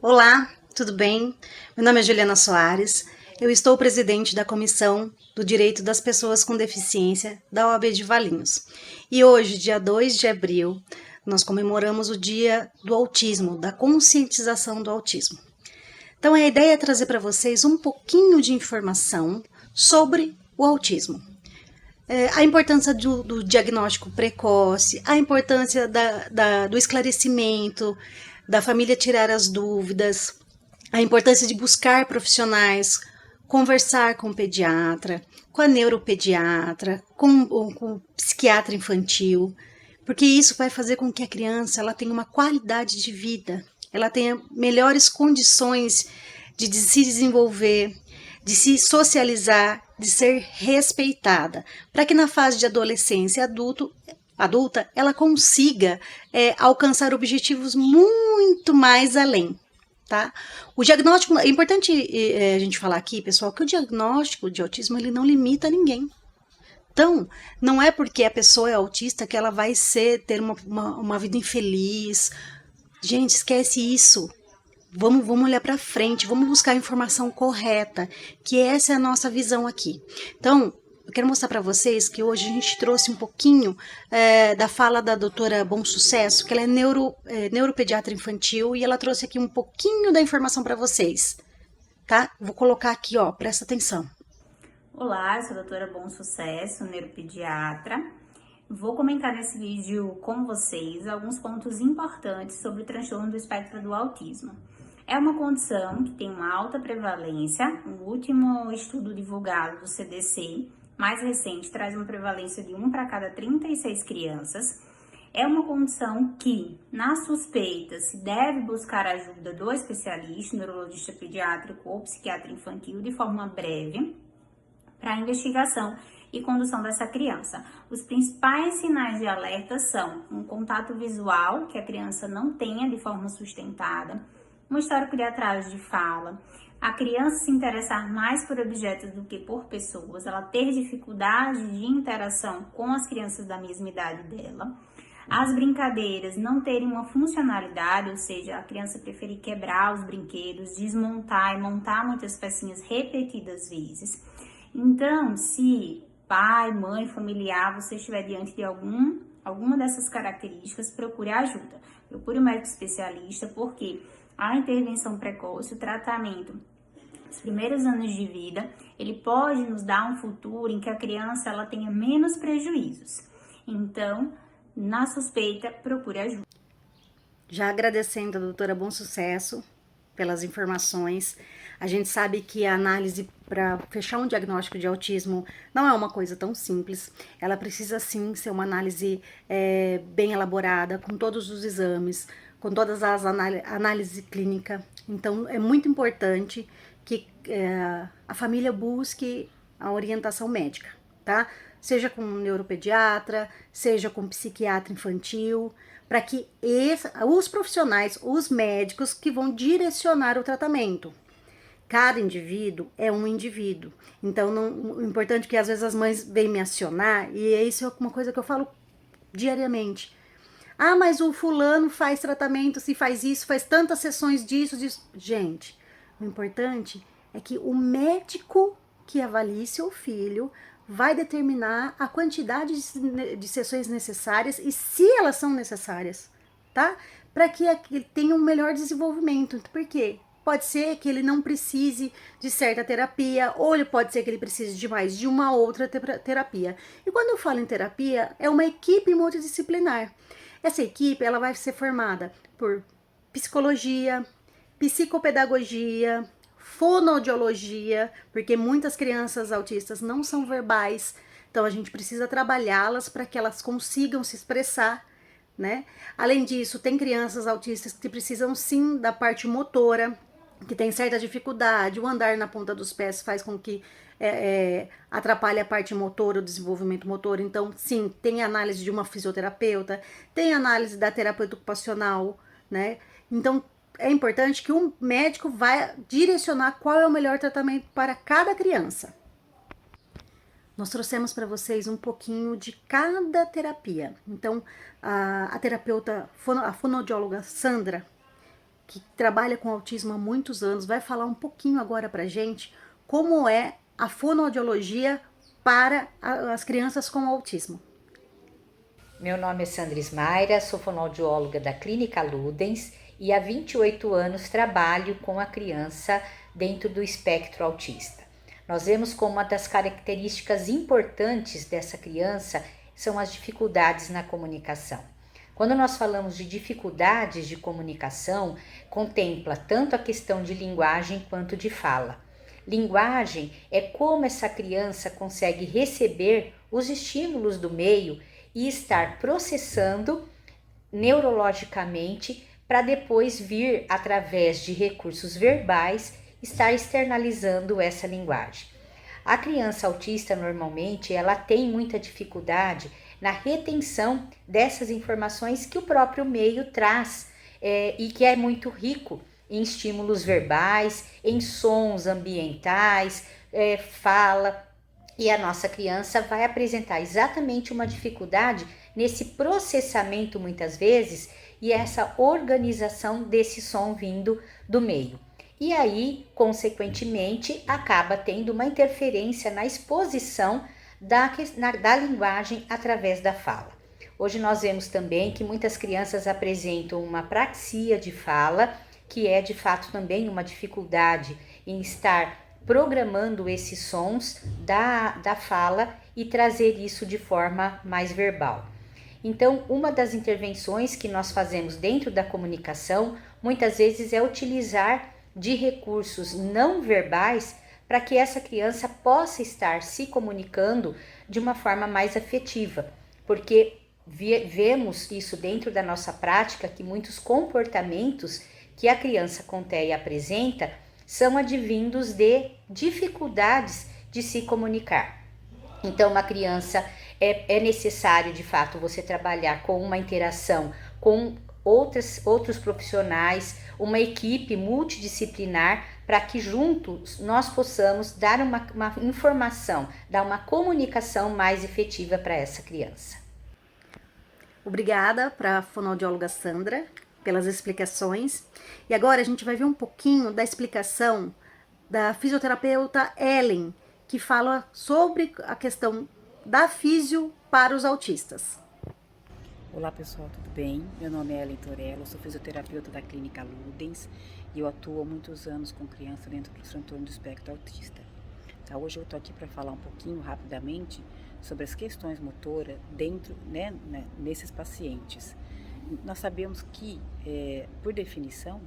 Olá, tudo bem? Meu nome é Juliana Soares. Eu estou presidente da Comissão do Direito das Pessoas com Deficiência da OAB de Valinhos. E hoje, dia 2 de abril, nós comemoramos o Dia do Autismo, da conscientização do autismo. Então, a ideia é trazer para vocês um pouquinho de informação sobre o autismo. A importância do diagnóstico precoce, a importância do esclarecimento, da família tirar as dúvidas, a importância de buscar profissionais, conversar com o pediatra, com a neuropediatra, com o psiquiatra infantil, porque isso vai fazer com que a criança ela tenha uma qualidade de vida, ela tenha melhores condições de se desenvolver, de se socializar, de ser respeitada, para que na fase de adolescência adulta ela consiga alcançar objetivos muito mais além. Tá? O diagnóstico, é importante a gente falar aqui, pessoal, que o diagnóstico de autismo ele não limita ninguém. Então, não é porque a pessoa é autista que ela vai ter uma vida infeliz. Gente, esquece isso. Vamos olhar para frente, vamos buscar a informação correta, que essa é a nossa visão aqui. Então, eu quero mostrar para vocês que hoje a gente trouxe um pouquinho da fala da doutora Bom Sucesso, que ela é neuropediatra infantil, e ela trouxe aqui um pouquinho da informação para vocês, tá? Vou colocar aqui, ó, presta atenção. Olá, eu sou a doutora Bom Sucesso, neuropediatra. Vou comentar nesse vídeo com vocês alguns pontos importantes sobre o transtorno do espectro do autismo. É uma condição que tem uma alta prevalência. O último estudo divulgado do CDC, mais recente, traz uma prevalência de 1 para cada 36 crianças. É uma condição que, na suspeita, se deve buscar a ajuda do especialista, neurologista pediátrico ou psiquiatra infantil de forma breve, para a investigação e condução dessa criança. Os principais sinais de alerta são um contato visual, que a criança não tenha de forma sustentada, um histórico de atraso de fala, a criança se interessar mais por objetos do que por pessoas, ela ter dificuldade de interação com as crianças da mesma idade dela, as brincadeiras não terem uma funcionalidade, ou seja, a criança preferir quebrar os brinquedos, desmontar e montar muitas pecinhas repetidas vezes. Então, se pai, mãe, familiar, você estiver diante de alguma dessas características, procure ajuda. Procure um médico especialista, porque a intervenção precoce, o tratamento, os primeiros anos de vida, ele pode nos dar um futuro em que a criança ela tenha menos prejuízos. Então, na suspeita, procure ajuda. Já agradecendo a doutora Bom Sucesso pelas informações. A gente sabe que a análise para fechar um diagnóstico de autismo não é uma coisa tão simples. Ela precisa sim ser uma análise bem elaborada, com todos os exames, com todas as análise clínica. Então é muito importante que a família busque a orientação médica, tá? Seja com um neuropediatra, seja com um psiquiatra infantil, para que os profissionais, os médicos que vão direcionar o tratamento. Cada indivíduo é um indivíduo. Então, o importante é que às vezes as mães vêm me acionar, e isso é uma coisa que eu falo diariamente. Ah, mas o fulano faz tratamento, se faz isso, faz tantas sessões disso. Gente, o importante é que o médico que avalie seu filho vai determinar a quantidade de sessões necessárias e se elas são necessárias, tá? Para que ele tenha um melhor desenvolvimento. Por quê? Pode ser que ele não precise de certa terapia, ou ele pode ser que ele precise de mais de uma outra terapia. E quando eu falo em terapia, é uma equipe multidisciplinar. Essa equipe ela vai ser formada por psicologia, psicopedagogia, fonoaudiologia, porque muitas crianças autistas não são verbais, então a gente precisa trabalhá-las para que elas consigam se expressar, né? Além disso, tem crianças autistas que precisam sim da parte motora, que tem certa dificuldade, o andar na ponta dos pés faz com que atrapalhe a parte motora, o desenvolvimento motor. Então, sim, tem análise de uma fisioterapeuta, tem análise da terapeuta ocupacional, né? Então, é importante que um médico vai direcionar qual é o melhor tratamento para cada criança. Nós trouxemos para vocês um pouquinho de cada terapia. Então, a terapeuta, a fonoaudióloga Sandra, que trabalha com autismo há muitos anos, vai falar um pouquinho agora pra gente como é a fonoaudiologia para as crianças com autismo. Meu nome é Sandra Ismaira, sou fonoaudióloga da Clínica Ludens e há 28 anos trabalho com a criança dentro do espectro autista. Nós vemos como uma das características importantes dessa criança são as dificuldades na comunicação. Quando nós falamos de dificuldades de comunicação, contempla tanto a questão de linguagem quanto de fala. Linguagem é como essa criança consegue receber os estímulos do meio e estar processando neurologicamente para depois vir, através de recursos verbais, estar externalizando essa linguagem. A criança autista, normalmente, ela tem muita dificuldade na retenção dessas informações que o próprio meio traz e que é muito rico em estímulos verbais, em sons ambientais, fala. E a nossa criança vai apresentar exatamente uma dificuldade nesse processamento, muitas vezes, e essa organização desse som vindo do meio. E aí, consequentemente, acaba tendo uma interferência na exposição da linguagem através da fala. Hoje nós vemos também que muitas crianças apresentam uma praxia de fala, que é de fato também uma dificuldade em estar programando esses sons da fala e trazer isso de forma mais verbal. Então, uma das intervenções que nós fazemos dentro da comunicação, muitas vezes é utilizar de recursos não verbais para que essa criança possa estar se comunicando de uma forma mais afetiva, porque vemos isso dentro da nossa prática, que muitos comportamentos que a criança com TEA apresenta são advindos de dificuldades de se comunicar. Então, uma criança é necessário, de fato, você trabalhar com uma interação com outros profissionais, uma equipe multidisciplinar, para que juntos nós possamos dar uma informação, dar uma comunicação mais efetiva para essa criança. Obrigada para a fonoaudióloga Sandra pelas explicações. E agora a gente vai ver um pouquinho da explicação da fisioterapeuta Ellen, que fala sobre a questão da físio para os autistas. Olá pessoal, tudo bem? Meu nome é Ellen Torello, sou fisioterapeuta da Clínica Ludens e eu atuo há muitos anos com criança dentro do transtorno do espectro autista. Tá, hoje eu estou aqui para falar um pouquinho rapidamente sobre as questões motoras dentro, nesses pacientes. Nós sabemos que, por definição,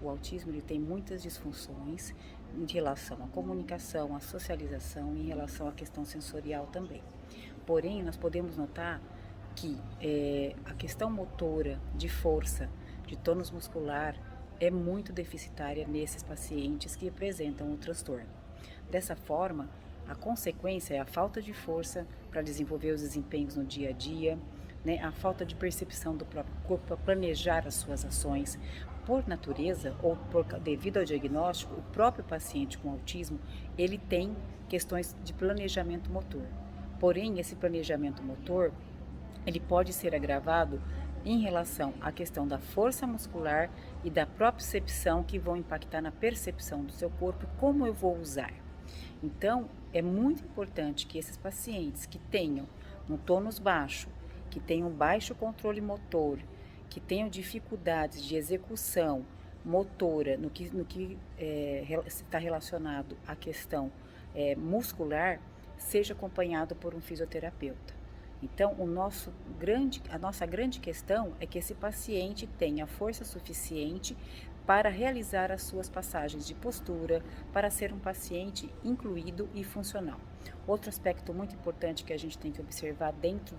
o autismo ele tem muitas disfunções em relação à comunicação, à socialização e em relação à questão sensorial também. Porém, nós podemos notar que a questão motora, de força, de tônus muscular, é muito deficitária nesses pacientes que apresentam o transtorno. Dessa forma, a consequência é a falta de força para desenvolver os desempenhos no dia a dia, a falta de percepção do próprio corpo para planejar as suas ações. Por natureza ou devido ao diagnóstico, o próprio paciente com autismo, ele tem questões de planejamento motor. Porém, esse planejamento motor, ele pode ser agravado em relação à questão da força muscular e da propriocepção, que vão impactar na percepção do seu corpo, como eu vou usar. Então, é muito importante que esses pacientes que tenham um tônus baixo, que tenham baixo controle motor, que tenham dificuldades de execução motora no que está relacionado à questão muscular, seja acompanhado por um fisioterapeuta. Então, a nossa grande questão é que esse paciente tenha força suficiente para realizar as suas passagens de postura, para ser um paciente incluído e funcional. Outro aspecto muito importante que a gente tem que observar dentro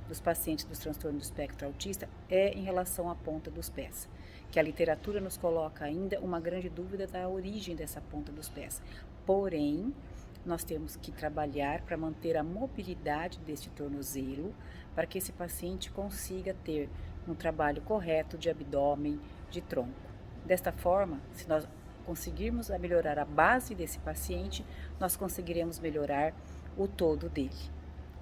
dos pacientes do transtorno do espectro autista é em relação à ponta dos pés, que a literatura nos coloca ainda uma grande dúvida da origem dessa ponta dos pés. Porém, nós temos que trabalhar para manter a mobilidade deste tornozelo, para que esse paciente consiga ter um trabalho correto de abdômen, de tronco. Desta forma, se nós conseguirmos melhorar a base desse paciente, nós conseguiremos melhorar o todo dele.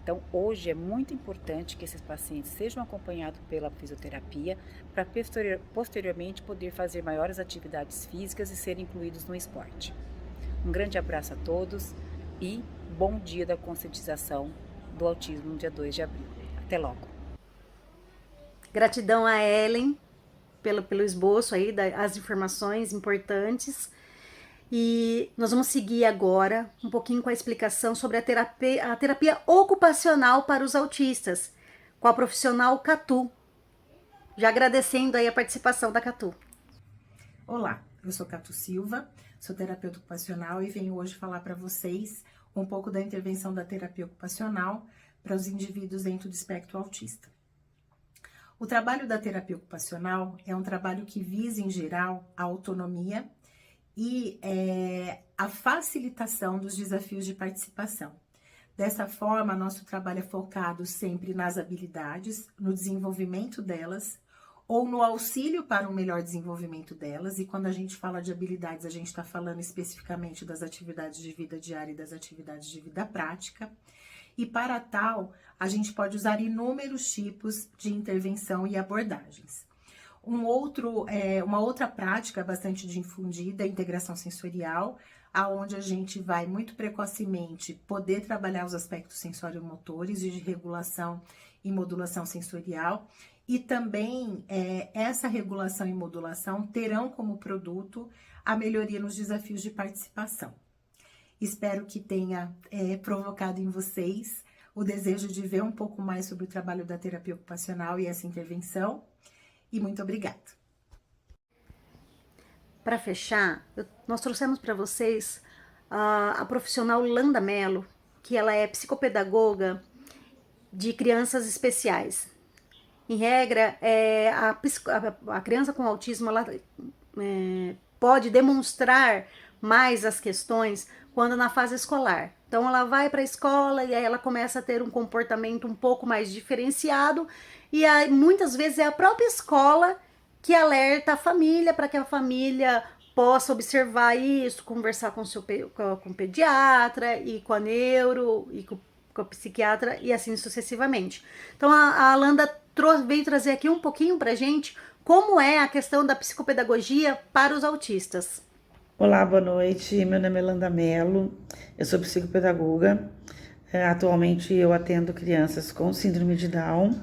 Então, hoje é muito importante que esses pacientes sejam acompanhados pela fisioterapia para posteriormente poder fazer maiores atividades físicas e serem incluídos no esporte. Um grande abraço a todos e bom dia da conscientização do autismo no dia 2 de abril. Até logo. Gratidão a Ellen pelo esboço aí, as informações importantes. E nós vamos seguir agora um pouquinho com a explicação sobre a terapia ocupacional para os autistas, com a profissional Catu. Já agradecendo aí a participação da Catu. Olá, eu sou Catu Silva, sou terapeuta ocupacional e venho hoje falar para vocês um pouco da intervenção da terapia ocupacional para os indivíduos dentro do espectro autista. O trabalho da terapia ocupacional é um trabalho que visa, em geral, a autonomia e a facilitação dos desafios de participação. Dessa forma, nosso trabalho é focado sempre nas habilidades, no desenvolvimento delas, ou no auxílio para um melhor desenvolvimento delas. E quando a gente fala de habilidades, a gente está falando especificamente das atividades de vida diária e das atividades de vida prática. E para tal, a gente pode usar inúmeros tipos de intervenção e abordagens. Uma outra prática bastante difundida é a integração sensorial, aonde a gente vai muito precocemente poder trabalhar os aspectos sensório-motores e de regulação e modulação sensorial. E também essa regulação e modulação terão como produto a melhoria nos desafios de participação. Espero que tenha provocado em vocês o desejo de ver um pouco mais sobre o trabalho da terapia ocupacional e essa intervenção. E muito obrigada. Para fechar, nós trouxemos para vocês a profissional Landa Mello, que ela é psicopedagoga de crianças especiais. Em regra, a criança com autismo ela, pode demonstrar mais as questões quando na fase escolar. Então ela vai para a escola e aí ela começa a ter um comportamento um pouco mais diferenciado e aí, muitas vezes é a própria escola que alerta a família para que a família possa observar isso, conversar com o pediatra e com a neuro e com a psiquiatra e assim sucessivamente. Então a Alanda veio trazer aqui um pouquinho pra gente como é a questão da psicopedagogia para os autistas. Olá, boa noite. Meu nome é Landa Mello, eu sou psicopedagoga. Atualmente eu atendo crianças com síndrome de Down,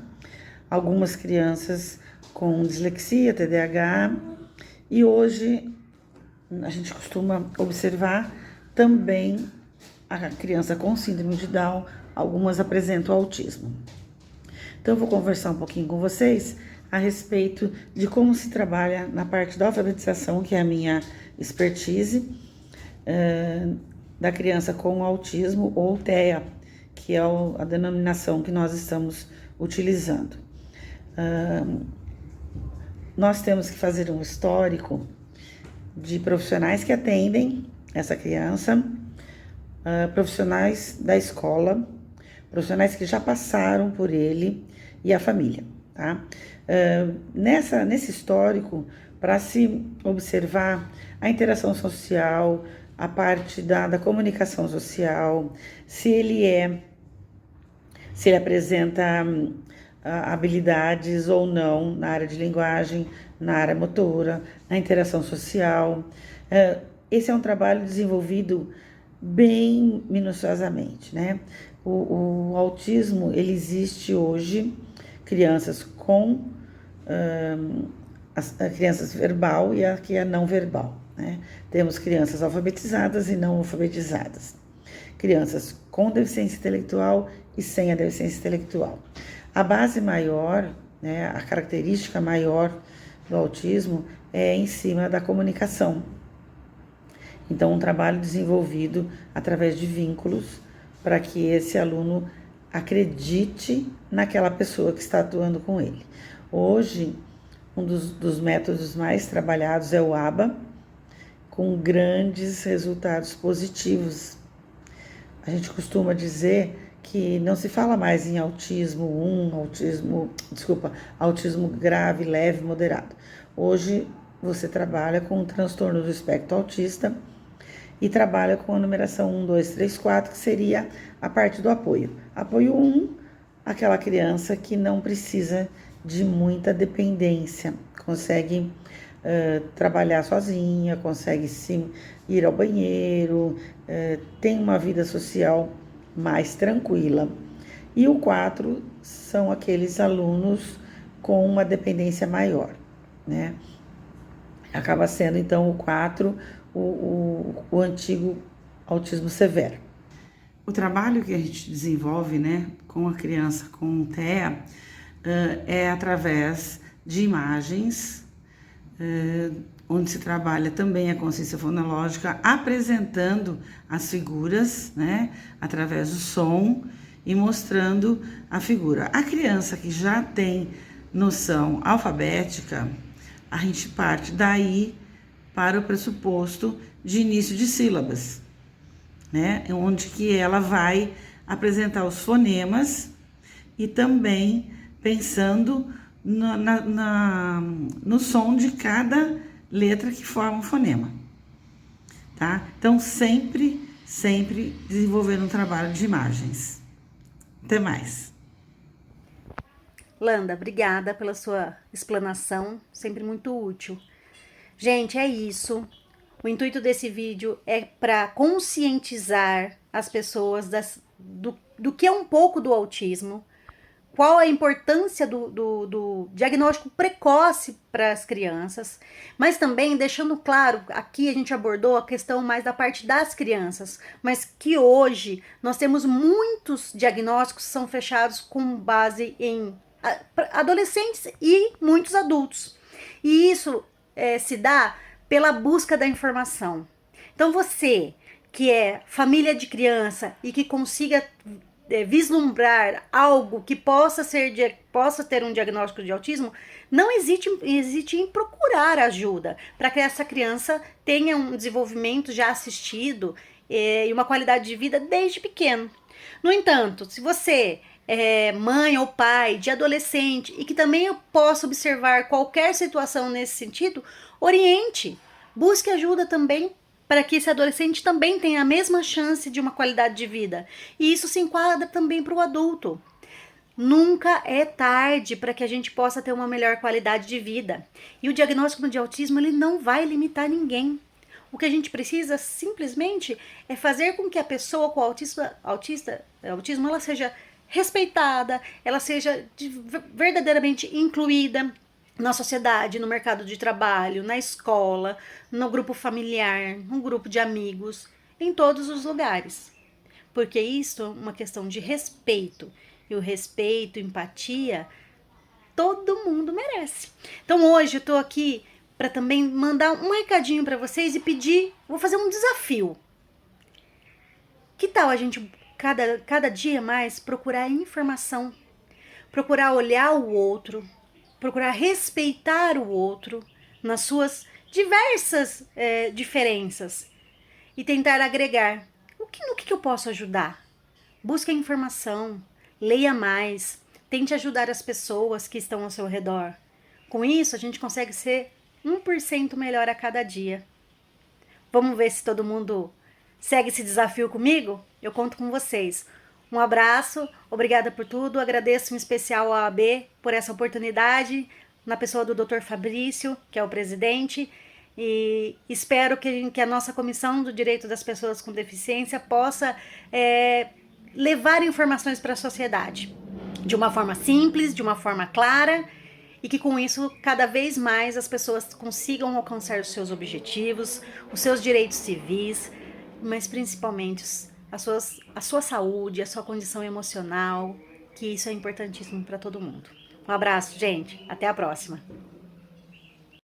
algumas crianças com dislexia, TDAH, e hoje a gente costuma observar também a criança com síndrome de Down, algumas apresentam autismo. Então eu vou conversar um pouquinho com vocês a respeito de como se trabalha na parte da alfabetização, que é a minha expertise, da criança com autismo ou TEA, que é a denominação que nós estamos utilizando. Nós temos que fazer um histórico de profissionais que atendem essa criança, profissionais da escola, profissionais que já passaram por ele e a família, tá? Nesse histórico, para se observar a interação social, a parte da comunicação social, se ele apresenta habilidades ou não na área de linguagem, na área motora, na interação social. Esse é um trabalho desenvolvido bem minuciosamente, né? O autismo, ele existe hoje, crianças com a criança verbal e a que é não verbal, né? Temos crianças alfabetizadas e não alfabetizadas, crianças com deficiência intelectual e sem a deficiência intelectual. A base maior, né, a característica maior do autismo é em cima da comunicação. Então, um trabalho desenvolvido através de vínculos para que esse aluno acredite naquela pessoa que está atuando com ele. Hoje, um dos métodos mais trabalhados é o ABA, com grandes resultados positivos. A gente costuma dizer que não se fala mais em autismo autismo grave, leve, moderado. Hoje você trabalha com o transtorno do espectro autista e trabalha com a numeração 1, 2, 3, 4, que seria a parte do apoio. Apoio 1, aquela criança que não precisa de muita dependência, consegue trabalhar sozinha, consegue sim ir ao banheiro, tem uma vida social mais tranquila. E o 4 são aqueles alunos com uma dependência maior, né? Acaba sendo então o 4 o antigo autismo severo. O trabalho que a gente desenvolve, né, com a criança com TEA é através de imagens, onde se trabalha também a consciência fonológica, apresentando as figuras, né, através do som e mostrando a figura. A criança que já tem noção alfabética, a gente parte daí para o pressuposto de início de sílabas, né, onde que ela vai apresentar os fonemas e também pensando no som de cada letra que forma um fonema, tá? Então, sempre desenvolvendo um trabalho de imagens. Até mais. Landa, obrigada pela sua explanação, sempre muito útil. Gente, é isso. O intuito desse vídeo é para conscientizar as pessoas do que é um pouco do autismo, qual a importância do diagnóstico precoce para as crianças, mas também deixando claro, aqui a gente abordou a questão mais da parte das crianças, mas que hoje nós temos muitos diagnósticos que são fechados com base em adolescentes e muitos adultos. E isso se dá pela busca da informação. Então você que é família de criança e que consiga vislumbrar algo que possa ter um diagnóstico de autismo, não hesite em procurar ajuda para que essa criança tenha um desenvolvimento já assistido e uma qualidade de vida desde pequeno. No entanto, se você é mãe ou pai de adolescente e que também possa observar qualquer situação nesse sentido, oriente, busque ajuda também para que esse adolescente também tenha a mesma chance de uma qualidade de vida. E isso se enquadra também para o adulto. Nunca é tarde para que a gente possa ter uma melhor qualidade de vida. E o diagnóstico de autismo, ele não vai limitar ninguém. O que a gente precisa simplesmente é fazer com que a pessoa com autismo ela seja respeitada, ela seja verdadeiramente incluída na sociedade, no mercado de trabalho, na escola, no grupo familiar, no grupo de amigos, em todos os lugares. Porque isso é uma questão de respeito. E o respeito, empatia, todo mundo merece. Então hoje eu tô aqui para também mandar um recadinho para vocês e pedir, vou fazer um desafio. Que tal a gente cada dia mais procurar informação, procurar olhar o outro, procurar respeitar o outro nas suas diversas diferenças e tentar agregar. No que eu posso ajudar? Busque a informação, leia mais, tente ajudar as pessoas que estão ao seu redor. Com isso, a gente consegue ser 1% melhor a cada dia. Vamos ver se todo mundo segue esse desafio comigo? Eu conto com vocês. Um abraço, obrigada por tudo, agradeço em especial à OAB por essa oportunidade, na pessoa do Dr. Fabrício, que é o presidente, e espero que a nossa Comissão do Direito das Pessoas com Deficiência possa levar informações para a sociedade, de uma forma simples, de uma forma clara, e que com isso, cada vez mais as pessoas consigam alcançar os seus objetivos, os seus direitos civis, mas principalmente a sua saúde, a sua condição emocional, que isso é importantíssimo para todo mundo. Um abraço, gente. Até a próxima.